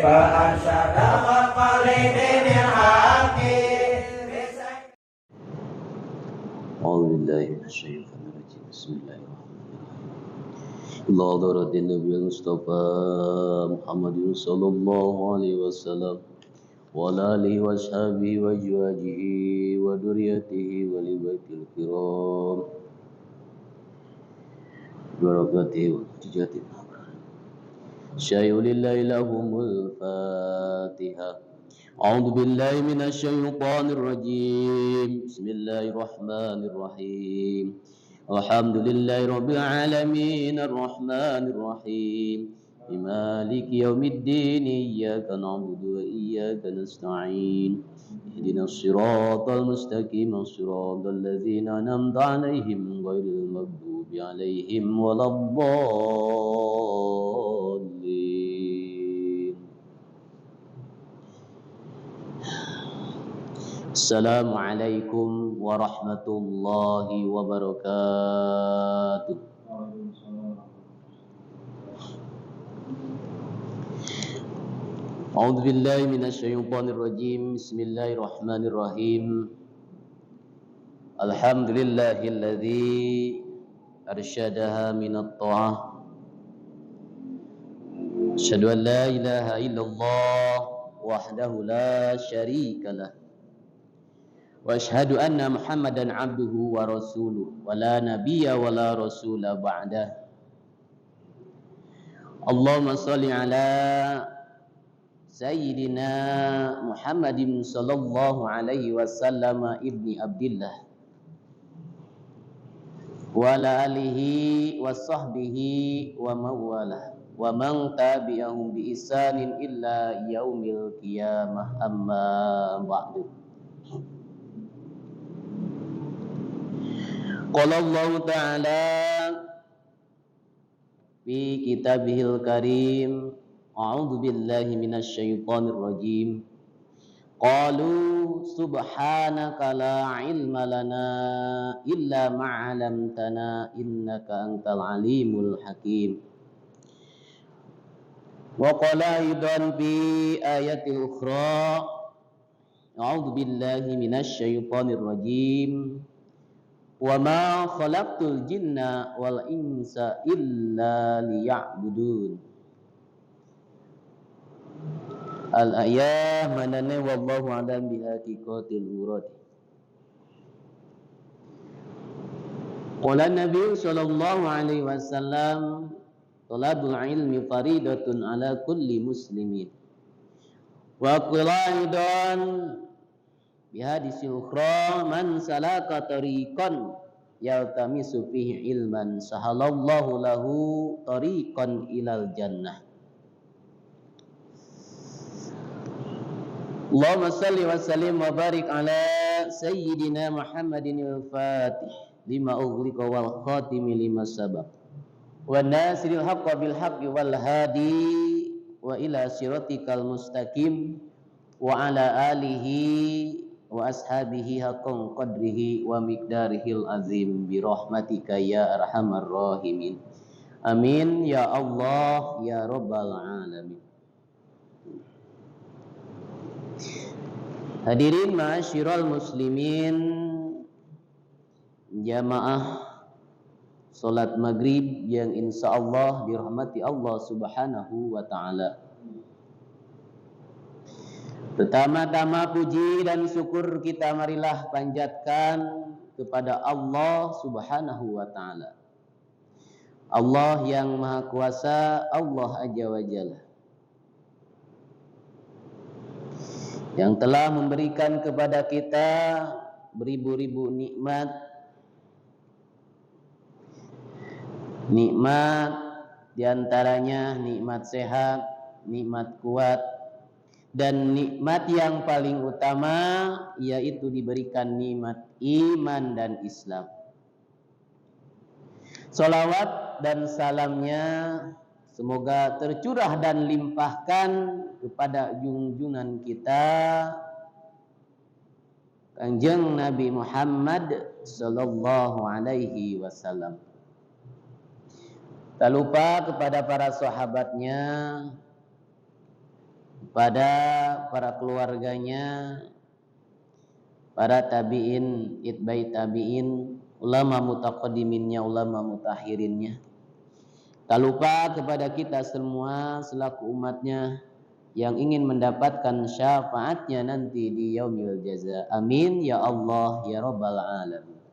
فأرشد وقلب الحق. أعوذ بالله من الشيطان الرجيم. بسم الله الرحمن الرحيم. إلى حضرة النبي المصطفى محمد صلى الله عليه وسلم وعلى آله وأصحابه وأزواجه وذريته ولبيته الكرام بركاته وتجاته. شيء لله لهم الفاتحة. أعوذ بالله من الشيطان الرجيم. بسم الله الرحمن الرحيم. الحمد لله رب العالمين الرحمن الرحيم مالك يوم الدين إياك نعبد وإياك نستعين اهدنا الصراط المستقيم صراط الذين أنعمت عليهم غير المغضوب عليهم ولا الضالين. Assalamualaikum warahmatullahi wabarakatuh. A'udzu billahi minasyaitonir rajim. Bismillahirrahmanirrahim. Alhamdulillahilladzi arsyadaha minat ta'ah. Asyhadu an la ilaha illallah wahdahu la syarikalah. Wa asyhadu anna Muhammadan abduhu wa rasuluh wa la nabiyya wa la rasula ba'dah. Allahumma shalli ala Sayyidina Muhammadin sallallahu alaihi wasallam ibni Abdillah wa ala alihi wa sahbihi wa mawalah wa man tabi'ahum bi ihsanin illa yaumil qiyamah, amma ba'du. Qala Allah Ta'ala fi kitabihil karim. A'udzu billahi minasy syaithanir rajim. Qalu subhanaka la ilma lana illa ma 'allamtana innaka antal alimul hakim. Wa qala aidan fi ayatil ukhra. A'udzu billahi minasy syaithanir rajim. Wa ma khalaqtul jinna wal insa illa liya'budun. Al-ayah manane wallahu a'lam bihaqiqatil murad. Qala Nabi sallallahu alaihi wasallam talabul ilmi faridatun ala kulli muslimin. Wa qala aidan bihadisil ukhra man salaka tariqan yaltamisu fihi ilman sahalallahu lahu tariqan ilal jannah. Allahumma salli wa sallim wa barik ala sayyidina Muhammadin al-fatih lima ughliqa wal khatimi lima sabaq wa nasiril haqqa bil haqqi wal hadi wa ila siratikal mustaqim wa ala alihi wa ashabihi haqqan qadrihi wa miqdarihil azim bi rahmatika ya arhamar rahimin. Amin ya Allah ya rabbal alamin. Hadirin ma'asyiral muslimin, jamaah salat maghrib yang insyaallah dirahmati Allah subhanahu wa ta'ala. Pertama-tama puji dan syukur kita marilah panjatkan kepada Allah subhanahu wa ta'ala. Allah yang maha kuasa, Allah azza wa jalla, yang telah memberikan kepada kita beribu-ribu nikmat. Nikmat diantaranya nikmat sehat, nikmat kuat, dan nikmat yang paling utama yaitu diberikan nikmat iman dan Islam. Salawat dan salamnya semoga tercurah dan limpahkan kepada junjungan kita Kanjeng Nabi Muhammad sallallahu alaihi wasallam. Tak lupa kepada para sahabatnya, pada para keluarganya, para tabi'in, itbai tabi'in, ulama mutaqaddiminnya, ulama mutakhirinnya. Tak lupa kepada kita semua selaku umatnya yang ingin mendapatkan syafaatnya nanti di yaumil jaza. Amin ya Allah ya rabbal alamin.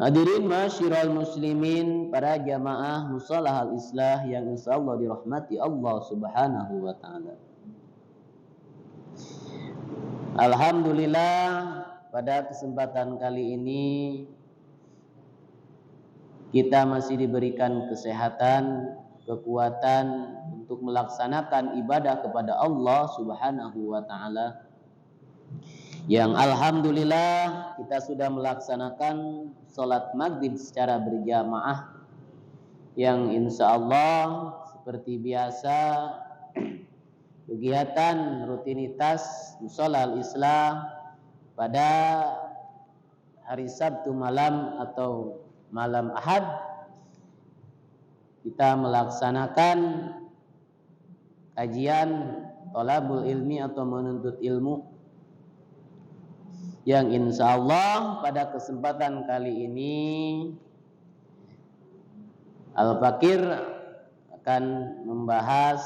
Hadirin masyiral muslimin, para jamaah musalah al-islah yang insyaallah dirahmati Allah Subhanahu wa taala. Alhamdulillah, pada kesempatan kali ini kita masih diberikan kesehatan, kekuatan untuk melaksanakan ibadah kepada Allah Subhanahu wa taala. Yang alhamdulillah kita sudah melaksanakan sholat maghrib secara berjamaah, yang insya Allah seperti biasa kegiatan rutinitas musola al-islah pada hari Sabtu malam atau malam Ahad kita melaksanakan kajian thalabul ilmi atau menuntut ilmu, yang insya Allah pada kesempatan kali ini Al-Fakir akan membahas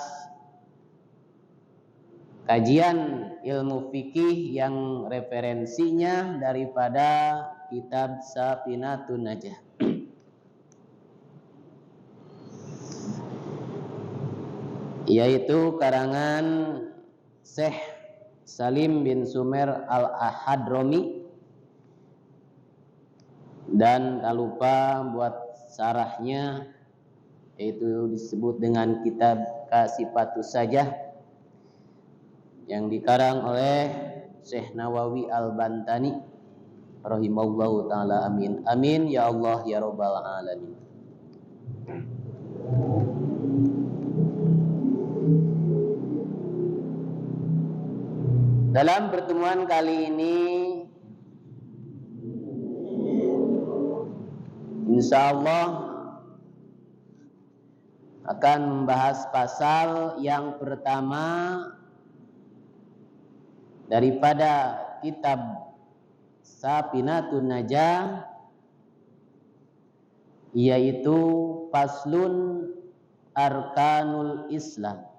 kajian ilmu fikih yang referensinya daripada kitab Safinatun Najah, yaitu karangan Syekh Salim bin Sumer al-Hadrami, dan tak lupa buat syarahnya yaitu disebut dengan kitab Kasifatus Sajah yang dikarang oleh Syekh Nawawi Al-Bantani rahimallahu taala. Amin amin ya Allah ya rabbal alamin. Dalam pertemuan kali ini insya Allah akan membahas pasal yang pertama daripada kitab Safinatun Najah, yaitu Faslun Arkanul Islam.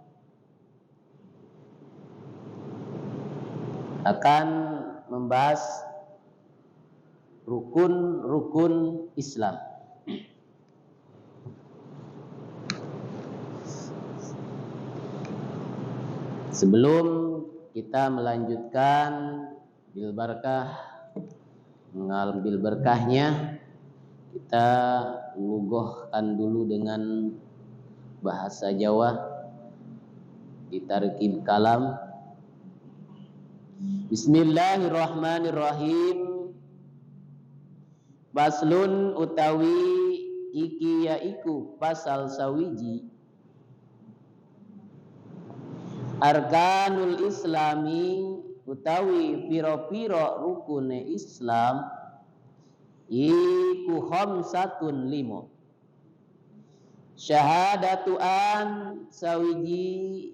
Akan membahas rukun-rukun Islam. Sebelum kita melanjutkan bil barakah, mengambil berkahnya, kita mengugohkan dulu dengan bahasa Jawa di tarkib kalam. Bismillahirrahmanirrahim. Baslun utawi iki yaiku pasal sawiji arkanul islami utawi piro-piro rukune Islam iku khamsatun limo. Syahadatu an sawiji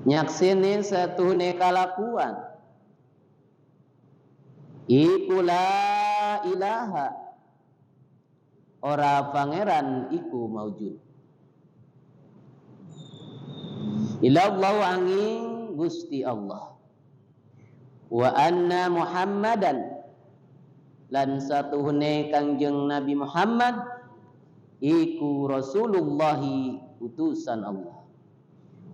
nyaksini satuhune kalakuan iku la ilaha ora pangeran iku maujud illallahu angin Gusti Allah, wa anna Muhammadan lan satuhune Kangjeng Nabi Muhammad iku Rasulullahi utusan Allah,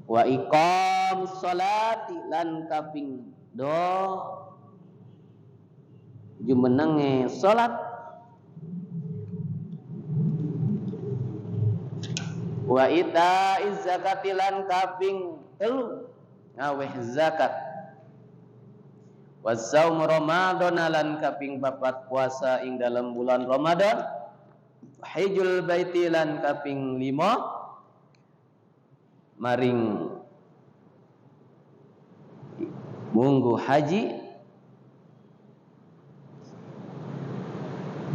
wa iqamis sholati lan kaping do jumenenge salat, wa itaiz zakati lan kaping telu ngaweh zakat, wa saum Ramadan lan kaping papat puasa ing dalam bulan Ramadan, hijjul baiti lan kaping 5 maring munggu haji,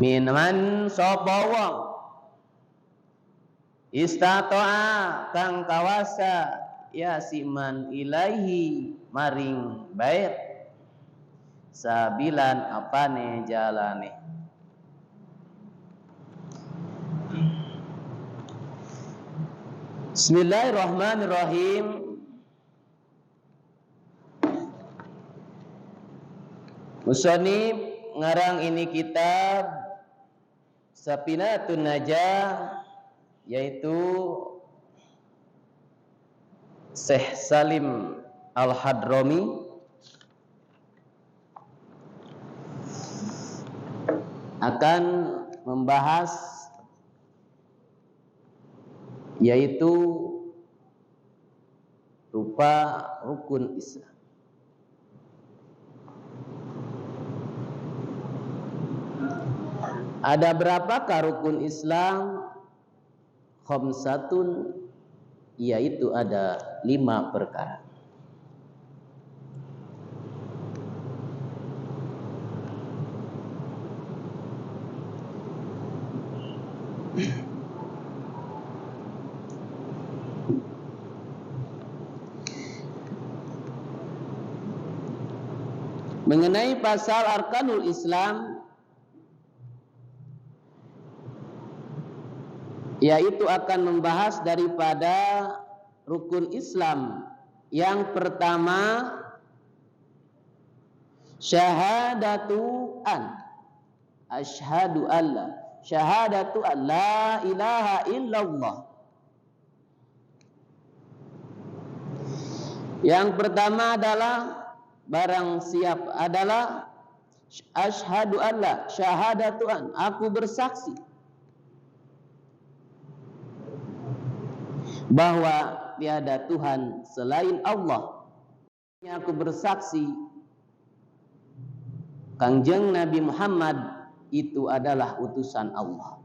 minuman sapa wong Istata'a kang kawasa ya siman ilaihi maring bait sabilan apane jalane. Bismillahirrahmanirrahim. Musannif ngarang ini kitab Safinatun Najah, yaitu Syekh Salim Al-Hadrami akan membahas yaitu rupa rukun Islam. Ada berapakah rukun Islam? Khamsatun, yaitu ada 5 perkara. Mengenai pasal Arkanul Islam, yaitu akan membahas daripada rukun Islam. Yang pertama, syahadatu an, asyhadu alla, syahadatu an la ilaha illallah. Yang pertama adalah barang siapa adalah asyhadu alla, syahadatu an, aku bersaksi bahwa tiada Tuhan selain Allah. Aku bersaksi Kangjeng Nabi Muhammad itu adalah utusan Allah.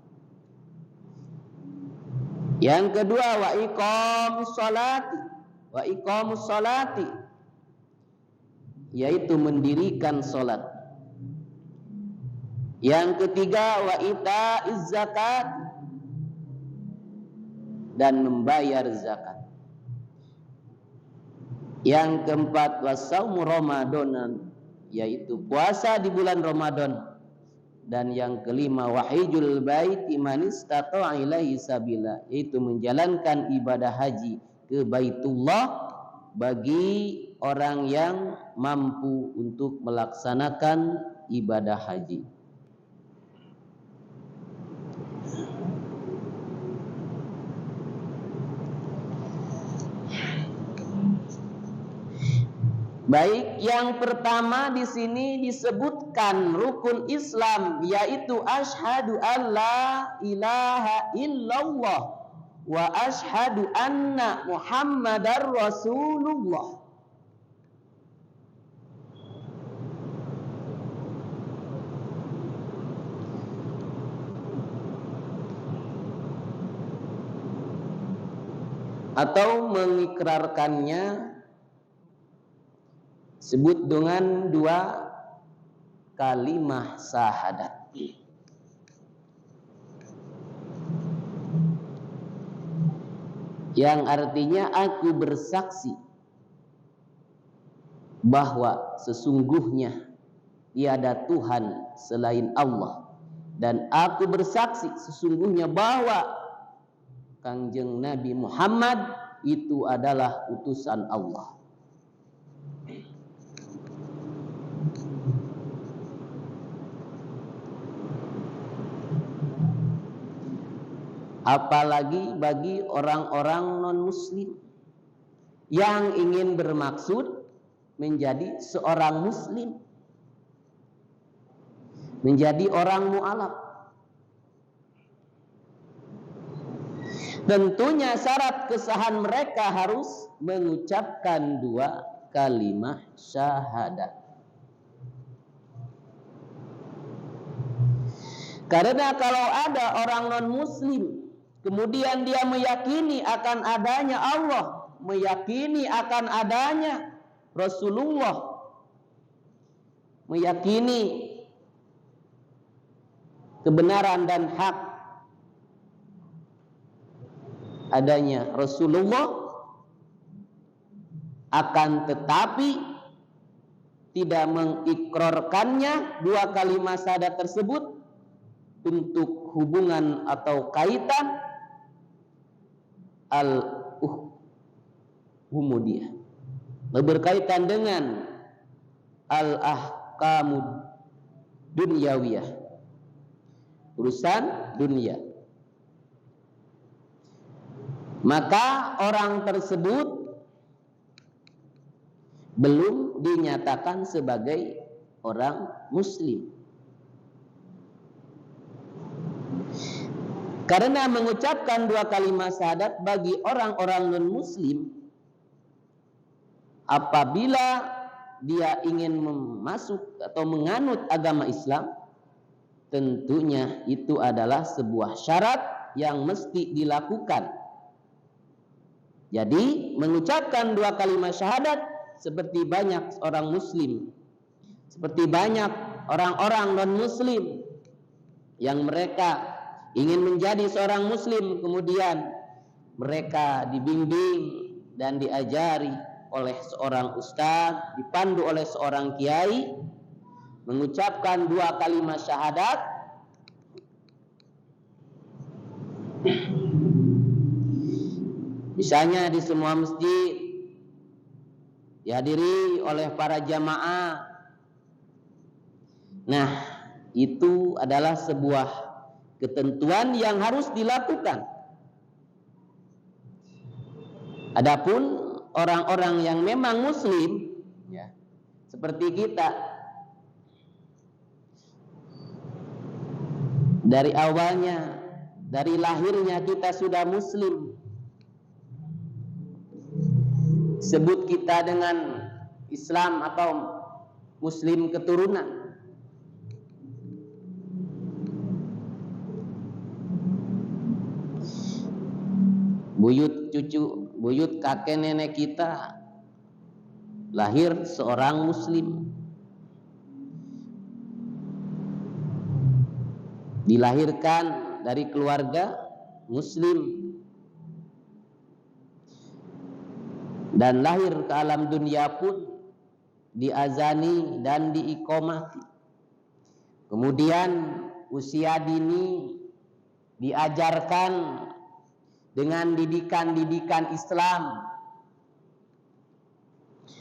Yang kedua, wa iqamus salati, yaitu mendirikan salat. Yang ketiga, wa itaiz zakat, dan membayar zakat. Yang keempat, wasaumu Ramadan, yaitu puasa di bulan Ramadan. Dan yang kelima, wahijul baiti man istata'a ilaihi sabila, yaitu menjalankan ibadah haji ke Baitullah bagi orang yang mampu untuk melaksanakan ibadah haji. Baik, yang pertama di sini disebutkan rukun Islam, yaitu asyhadu alla ilaha illallah wa asyhadu anna Muhammadar Rasulullah. Atau mengikrarkannya sebut dengan 2 kalimah syahadat. Yang artinya aku bersaksi bahwa sesungguhnya tiada Tuhan selain Allah, dan aku bersaksi sesungguhnya bahwa Kangjeng Nabi Muhammad itu adalah utusan Allah. Apalagi bagi orang-orang non-muslim yang ingin bermaksud menjadi seorang muslim, menjadi orang mu'alaf. Tentunya syarat kesahan mereka harus mengucapkan 2 kalimah syahadat. Karena kalau ada orang non-muslim kemudian dia meyakini akan adanya Allah, meyakini akan adanya Rasulullah, meyakini kebenaran dan hak, adanya Rasulullah, akan tetapi tidak mengikrarkannya dua kalimat syahadat tersebut untuk hubungan atau kaitan al-uhumudiyah, berkaitan dengan al-ahkamud dunyawiyah, urusan dunia. Maka orang tersebut belum dinyatakan sebagai orang muslim. Karena mengucapkan dua kalimat syahadat bagi orang-orang non-muslim, apabila dia ingin masuk atau menganut agama Islam, tentunya itu adalah sebuah syarat yang mesti dilakukan. Jadi mengucapkan dua kalimat syahadat seperti banyak orang muslim, seperti banyak orang-orang non-muslim yang mereka ingin menjadi seorang muslim, kemudian mereka dibimbing dan diajari oleh seorang ustaz, dipandu oleh seorang kiai, mengucapkan dua kalimat syahadat. Misalnya di semua masjid dihadiri oleh para jamaah. Nah, itu adalah sebuah ketentuan yang harus dilakukan. Adapun orang-orang yang memang muslim, ya, seperti kita, dari awalnya, dari lahirnya kita sudah muslim, sebut kita dengan Islam atau muslim keturunan. Buyut cucu, buyut kakek nenek kita lahir seorang muslim, dilahirkan dari keluarga muslim, dan lahir ke alam dunia pun diazani dan diiqomati. Kemudian usia dini diajarkan dengan didikan-didikan Islam,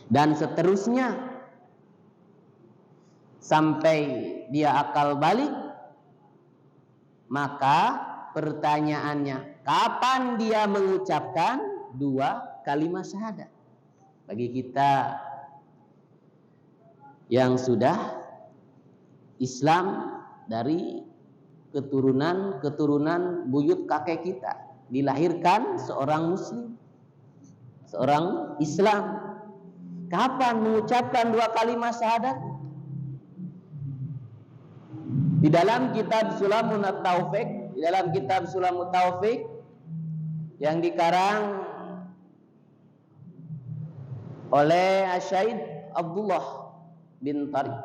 dan seterusnya sampai dia akal balik. Maka pertanyaannya, kapan dia mengucapkan dua kalimat syahadat? Bagi kita yang sudah Islam dari keturunan buyut kakek kita, dilahirkan seorang muslim, seorang Islam, kapan mengucapkan dua kalimat syahadat? Di dalam kitab Sulamut Taufik, di dalam kitab Sulamut Taufik yang dikarang oleh Syekh Abdullah bin Tariq,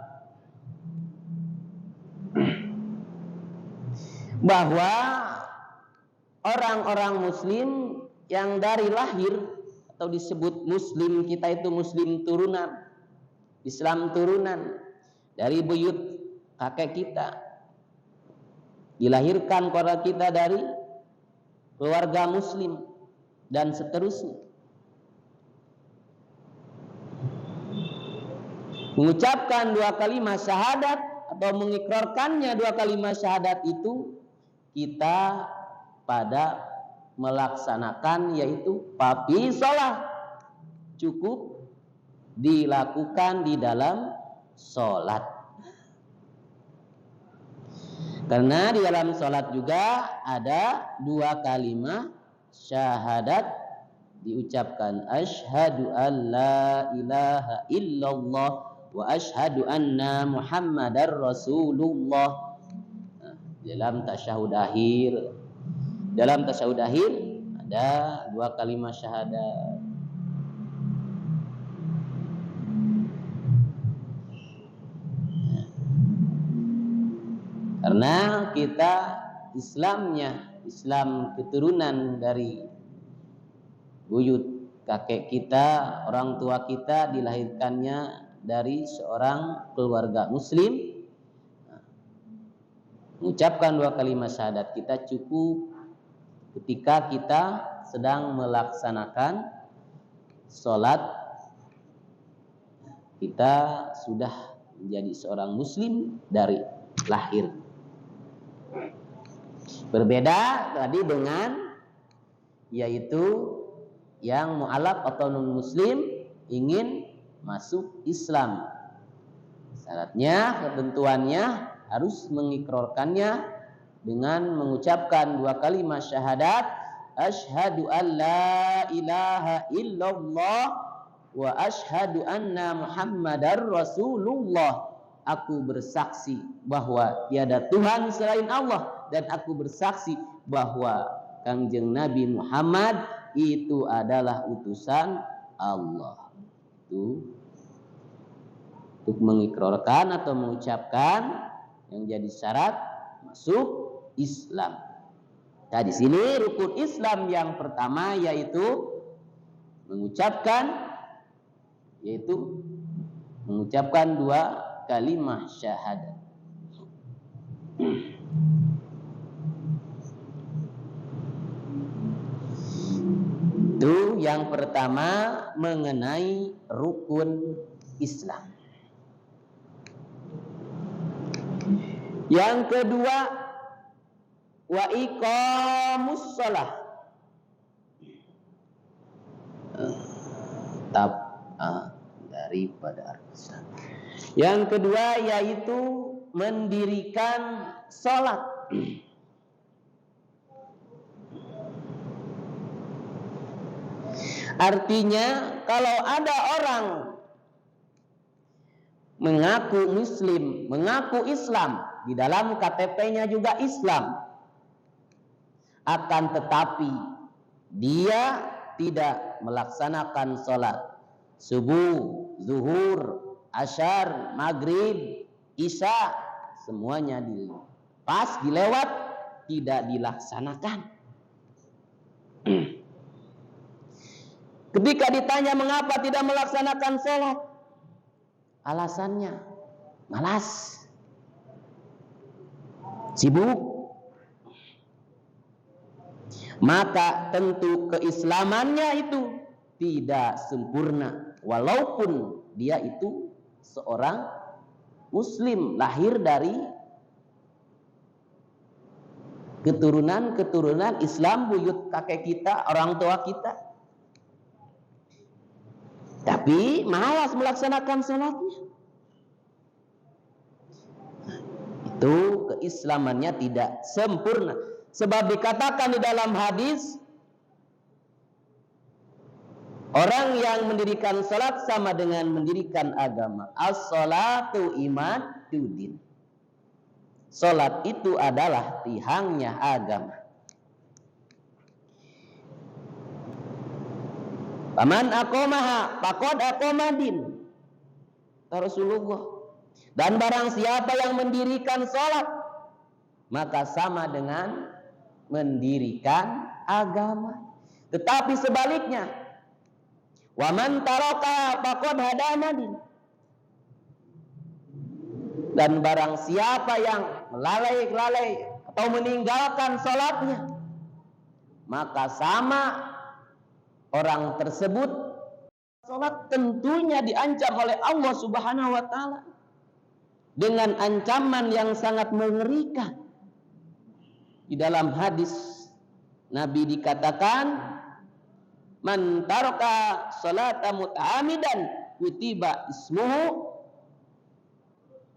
bahwa orang-orang muslim yang dari lahir atau disebut muslim, kita itu muslim turunan, Islam turunan dari buyut kakek kita, dilahirkan kepada kita dari keluarga muslim dan seterusnya. Mengucapkan dua kalimat syahadat atau mengikrarkannya dua kalimat syahadat itu kita pada melaksanakan, yaitu papi sholat, cukup dilakukan di dalam sholat. Karena di dalam sholat juga ada dua kalimat syahadat diucapkan, asyhadu an la ilaha illallah wa asyhadu anna muhammadar rasulullah. Dalam tasyahud akhir, ada dua kalimat syahadat. Karena kita Islamnya Islam keturunan dari buyut kakek kita, orang tua kita dilahirkannya dari seorang keluarga muslim, mengucapkan 2 kalimat syahadat kita cukup ketika kita sedang melaksanakan sholat. Kita sudah menjadi seorang muslim dari lahir. Berbeda tadi dengan yaitu yang mu'alaf atau non muslim ingin masuk Islam. Syaratnya, ketentuannya harus mengikrarkannya dengan mengucapkan 2 kalimat syahadat, asyhadu an la ilaha illallah wa asyhadu anna muhammadar rasulullah. Aku bersaksi bahwa tiada Tuhan selain Allah, dan aku bersaksi bahwa Kangjeng Nabi Muhammad itu adalah utusan Allah. Itu untuk mengikrarkan atau mengucapkan yang jadi syarat masuk Islam. Nah, di sini rukun Islam yang pertama yaitu mengucapkan 2 kalimat syahadat. Itu yang pertama mengenai rukun Islam. Yang kedua, wa iqamus shalah. Daripada arkasan. Yang kedua yaitu mendirikan salat. Artinya kalau ada orang mengaku muslim, mengaku Islam, di dalam KTP-nya juga Islam, akan tetapi dia tidak melaksanakan sholat subuh, zuhur, asyar, maghrib, isya, semuanya dilewat, tidak dilaksanakan. Ketika ditanya mengapa tidak melaksanakan sholat, alasannya malas, sibuk, maka tentu keislamannya itu tidak sempurna, walaupun dia itu seorang muslim, lahir dari keturunan Islam, buyut kakek kita, orang tua kita, tapi malas melaksanakan sholatnya. Itu keislamannya tidak sempurna. Sebab dikatakan di dalam hadis, orang yang mendirikan salat sama dengan mendirikan agama. As-salatu imaduddin. Salat itu adalah tihangnya agama. Paman aqamaha faqad aqamadin. Rasulullah. Dan barang siapa yang mendirikan salat, maka sama dengan mendirikan agama. Tetapi sebaliknya, wa man taraka faqad hadamadin. Dan barang siapa yang melalai atau meninggalkan salatnya, maka sama orang tersebut. Salat tentunya diancam oleh Allah Subhanahu wa taala dengan ancaman yang sangat mengerikan. Di dalam hadis Nabi dikatakan, man taraka salata muta'amidan kutiba ismuhu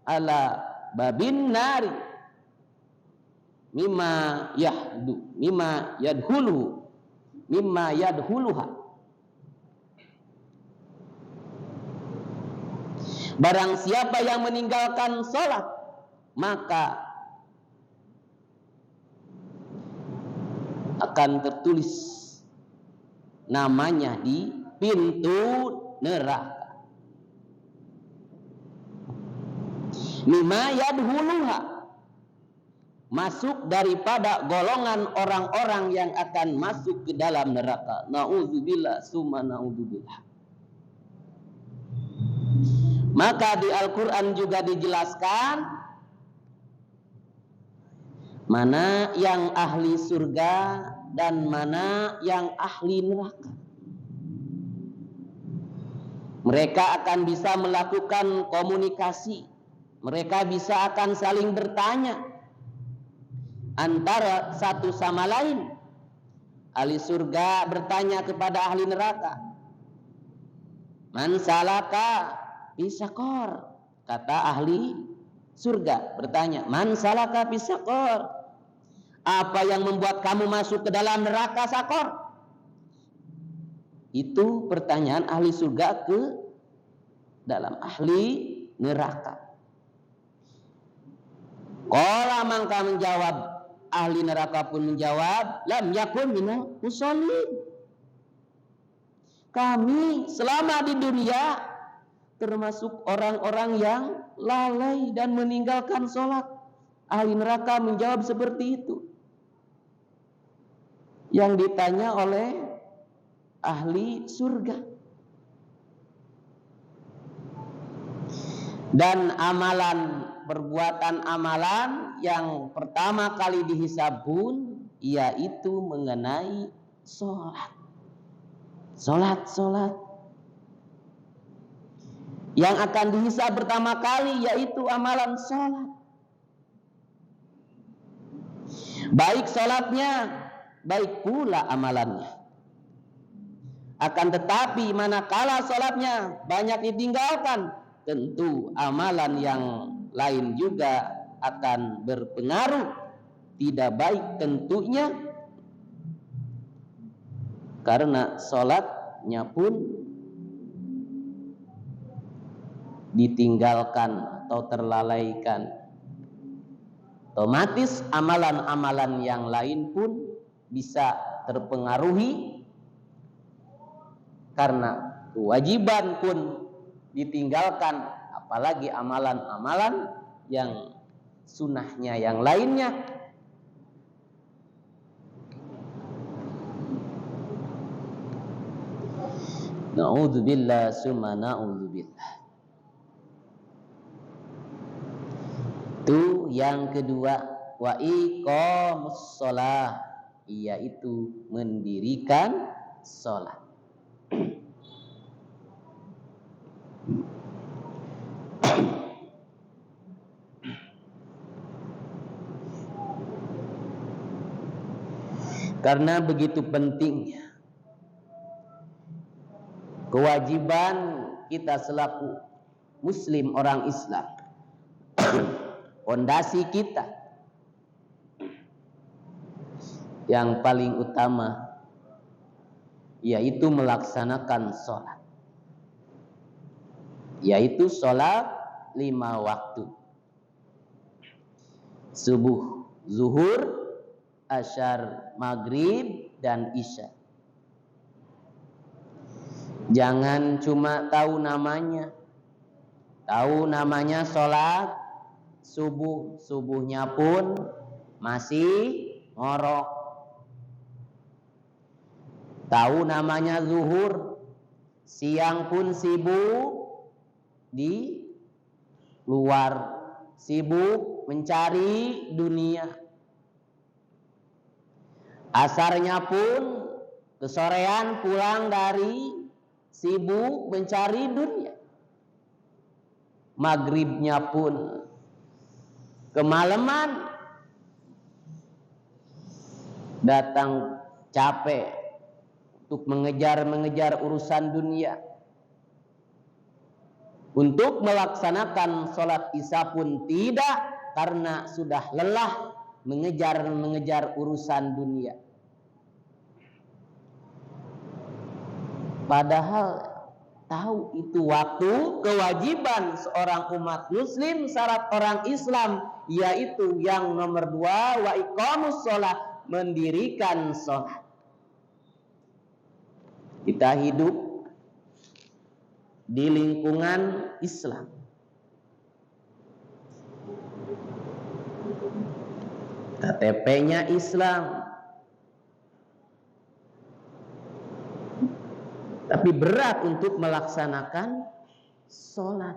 ala babin nari mimma yadhuluha. Barang siapa yang meninggalkan salat, maka akan tertulis namanya di pintu neraka. Mimma yadhuluha, masuk daripada golongan orang-orang yang akan masuk ke dalam neraka. Na'udzubillah summa na'udzubillah. Maka di Al-Quran juga dijelaskan mana yang ahli surga dan mana yang ahli neraka. Mereka akan bisa melakukan komunikasi. Mereka bisa akan saling bertanya antara satu sama lain. Ahli surga bertanya kepada ahli neraka, man salaka pisakor. Kata ahli surga bertanya, man salaka pisakor, apa yang membuat kamu masuk ke dalam neraka sakor? Itu pertanyaan ahli surga ke dalam ahli neraka. Qala mangka menjawab, ahli neraka pun menjawab, lam yakun minal musallin. Kami selama di dunia termasuk orang-orang yang lalai dan meninggalkan sholat. Ahli neraka menjawab seperti itu. Yang ditanya oleh ahli surga. Dan amalan, perbuatan amalan yang pertama kali dihisab pun yaitu mengenai sholat. Sholat. Yang akan dihisab pertama kali yaitu amalan sholat. Baik sholatnya, baik pula amalannya. Akan tetapi manakala sholatnya banyak ditinggalkan, tentu amalan yang lain juga akan berpengaruh tidak baik tentunya, karena sholatnya pun ditinggalkan atau terlalaikan. Otomatis amalan-amalan yang lain pun bisa terpengaruhi, karena kewajiban pun ditinggalkan, apalagi amalan-amalan yang sunnahnya yang lainnya. Na'udzubillah summa na'udzubillah. Itu yang kedua, wa iqamus shalah, yaitu mendirikan salat. Karena begitu pentingnya kewajiban kita selaku muslim orang Islam, fondasi kita yang paling utama yaitu melaksanakan sholat, yaitu sholat 5 waktu: subuh, zuhur, asyar, maghrib, dan isya. Jangan cuma tahu namanya sholat subuh, subuhnya pun masih ngorok. Tahu namanya zuhur, siang pun sibuk di luar, sibuk mencari dunia. Asarnya pun kesorean pulang dari sibuk mencari dunia. Maghribnya pun kemalaman, datang capek untuk mengejar urusan dunia. Untuk melaksanakan sholat isya pun tidak, karena sudah lelah mengejar urusan dunia. Padahal tahu itu waktu kewajiban seorang umat muslim, syarat orang Islam, yaitu yang nomor 2, wa iqamus shalah, mendirikan sholat. Kita hidup di lingkungan Islam. KTP-nya Islam, tapi berat untuk melaksanakan sholat.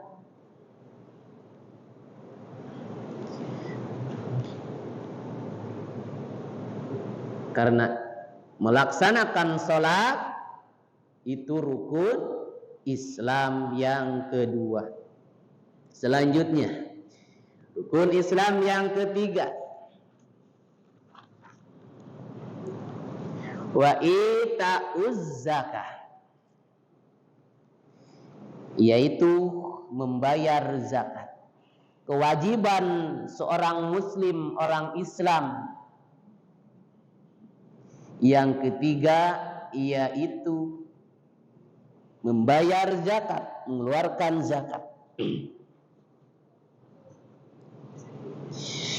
Karena melaksanakan sholat itu rukun Islam yang kedua. Selanjutnya, rukun Islam yang ketiga, wa ita'uz zakah, yaitu membayar zakat. Kewajiban seorang muslim, orang Islam yang ketiga yaitu membayar zakat, mengeluarkan zakat.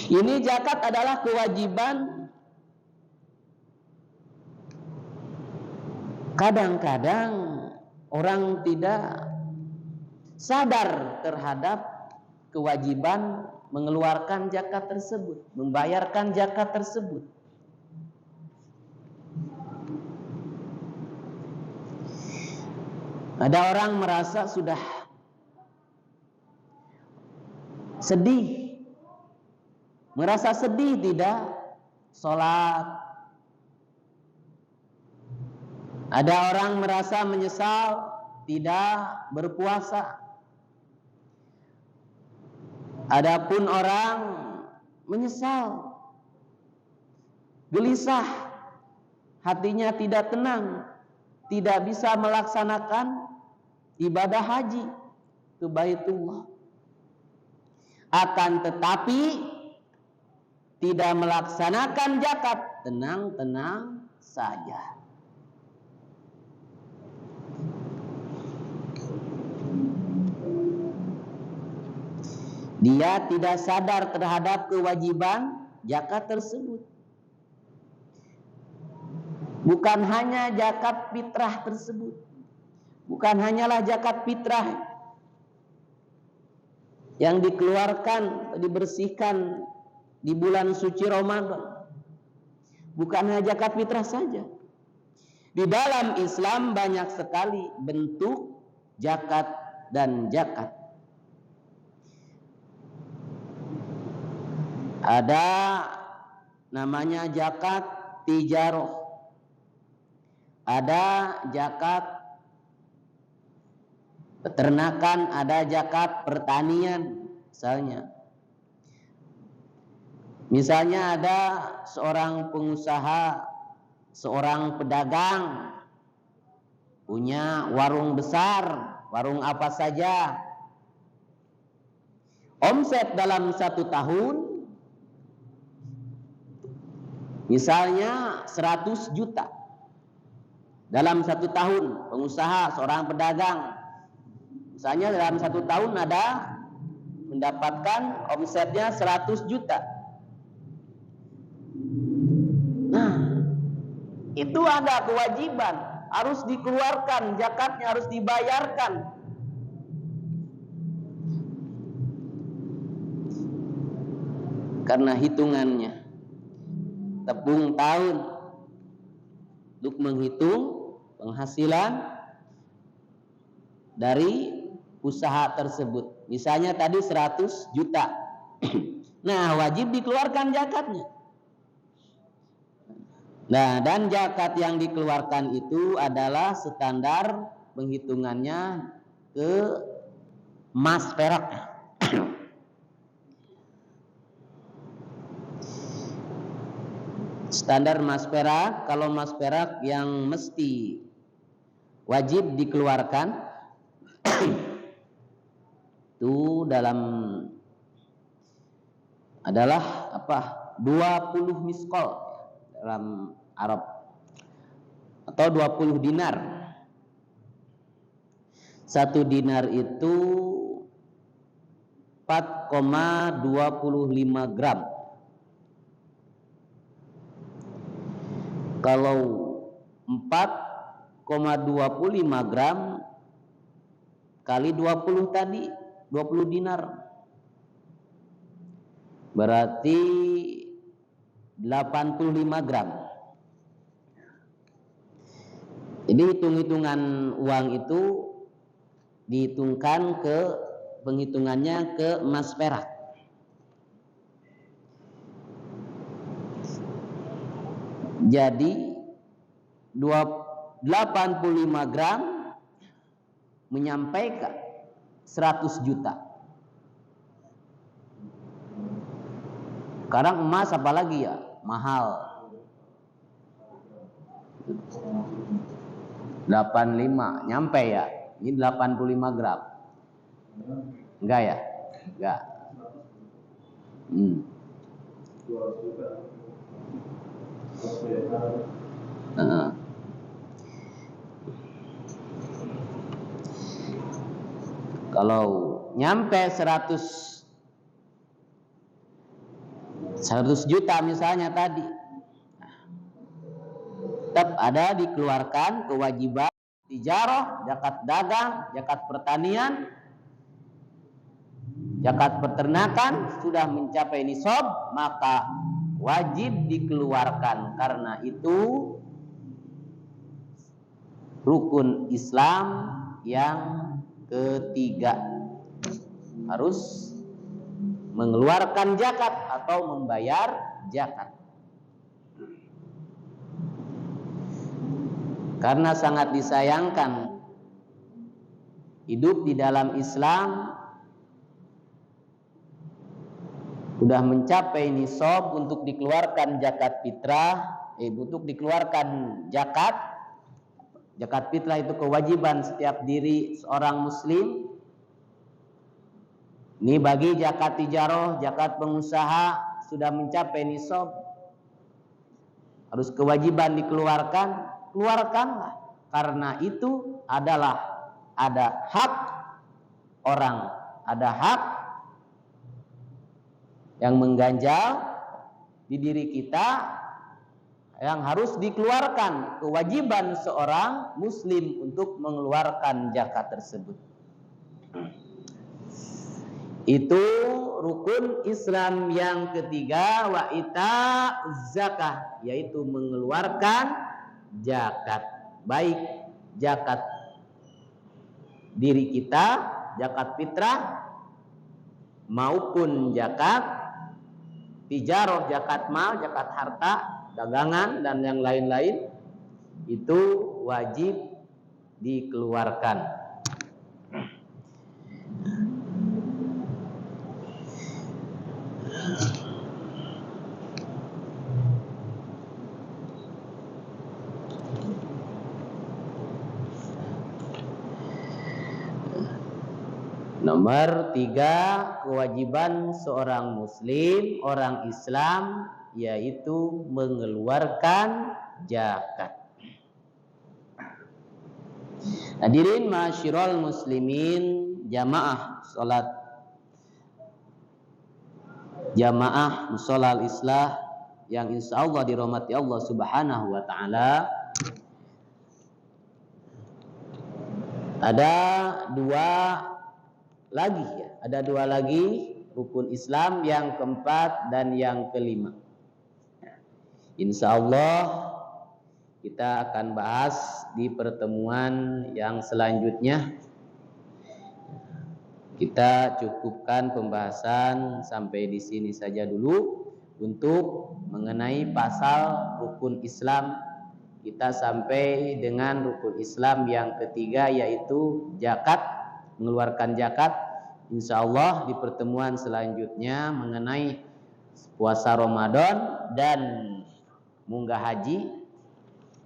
Ini zakat adalah kewajiban. Kadang-kadang orang tidak sadar terhadap kewajiban mengeluarkan zakat tersebut, membayarkan zakat tersebut. Ada orang merasa sudah sedih, merasa sedih tidak sholat. Ada orang merasa menyesal tidak berpuasa. Adapun orang menyesal, gelisah, hatinya tidak tenang, tidak bisa melaksanakan ibadah haji ke Baitullah. Akan tetapi tidak melaksanakan zakat, tenang-tenang saja. Dia tidak sadar terhadap kewajiban zakat tersebut. Bukan hanya zakat fitrah tersebut, bukan hanyalah zakat fitrah yang dikeluarkan, dibersihkan di bulan suci Ramadan. Bukan hanya zakat fitrah saja. Di dalam Islam banyak sekali bentuk zakat dan zakat. Ada namanya zakat tijarah, ada zakat peternakan, ada zakat pertanian misalnya ada seorang pengusaha, seorang pedagang, punya warung besar, warung apa saja, omset dalam 1 tahun misalnya 100 juta. Dalam 1 tahun, pengusaha, seorang pedagang, misalnya dalam 1 tahun ada mendapatkan omsetnya 100 juta. Nah, itu ada kewajiban, harus dikeluarkan, zakatnya harus dibayarkan. Karena hitungannya tepung tahun untuk menghitung penghasilan dari usaha tersebut. Misalnya tadi 100 juta. Nah, wajib dikeluarkan zakatnya. Nah, dan zakat yang dikeluarkan itu adalah standar penghitungannya ke emas perak. Standar emas perak, kalau emas perak yang mesti wajib dikeluarkan itu adalah 20 miskol dalam Arab, atau 20 dinar. 1 dinar itu 4,25 gram. Kalau 4,25 gram kali 20 tadi 20 dinar, berarti 85 gram. Jadi hitung-hitungan uang itu dihitungkan ke penghitungannya ke emas perak. Jadi 85 gram menyampaikan 100 juta. Sekarang emas apalagi ya mahal. 85 nyampe ya. Ini 85 gram. Enggak ya? Enggak. Kalau nyampe 100 juta misalnya tadi, tetap ada dikeluarkan kewajiban tijarah, zakat dagang, zakat pertanian, zakat peternakan. Sudah mencapai nisab maka wajib dikeluarkan, karena itu rukun Islam yang ketiga, harus mengeluarkan zakat atau membayar zakat. Karena sangat disayangkan hidup di dalam Islam sudah mencapai nisab untuk dikeluarkan zakat fitrah, untuk dikeluarkan zakat. Zakat fitrah itu kewajiban setiap diri seorang muslim. Ini bagi zakat tijarah, zakat pengusaha sudah mencapai nisab, harus kewajiban dikeluarkan, keluarkanlah. Karena itu adalah ada hak orang, ada hak yang mengganjal di diri kita yang harus dikeluarkan, kewajiban seorang muslim untuk mengeluarkan zakat tersebut. Itu rukun Islam yang ketiga, wa ita zakah, yaitu mengeluarkan zakat, baik zakat diri kita, zakat fitrah, maupun zakat tijarah, zakat mal, zakat harta, dagangan dan yang lain-lain, itu wajib dikeluarkan. Nomor 3, kewajiban seorang muslim, orang Islam, yaitu mengeluarkan zakat. Hadirin ma'asyiral muslimin, jamaah salat, jamaah musholal islah yang insyaallah dirahmati Allah Subhanahu wa taala. Ada dua lagi rukun Islam, yang keempat dan yang kelima. Insyaallah kita akan bahas di pertemuan yang selanjutnya. Kita cukupkan pembahasan sampai di sini saja dulu untuk mengenai pasal rukun Islam. Kita sampai dengan rukun Islam yang ketiga, yaitu zakat, mengeluarkan zakat. Insyaallah di pertemuan selanjutnya mengenai puasa Ramadan dan munggah haji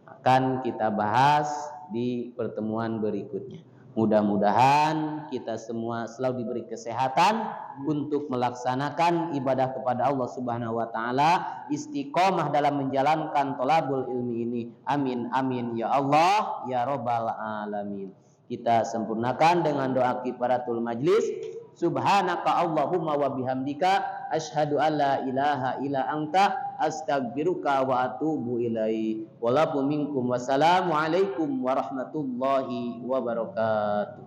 akan kita bahas di pertemuan berikutnya. Mudah-mudahan kita semua selalu diberi kesehatan untuk melaksanakan ibadah kepada Allah Subhanahu wa taala, istiqomah dalam menjalankan thalabul ilmi ini. Amin amin ya Allah ya rabbal alamin. Kita sempurnakan dengan doa kifaratul majlis. Subhanaka Allahumma wa bihamdika asyhadu an la ilaha illa anta astaghfiruka wa atubu ilaik. Walakum minkum wassalamu alaikum warahmatullahi wabarakatuh.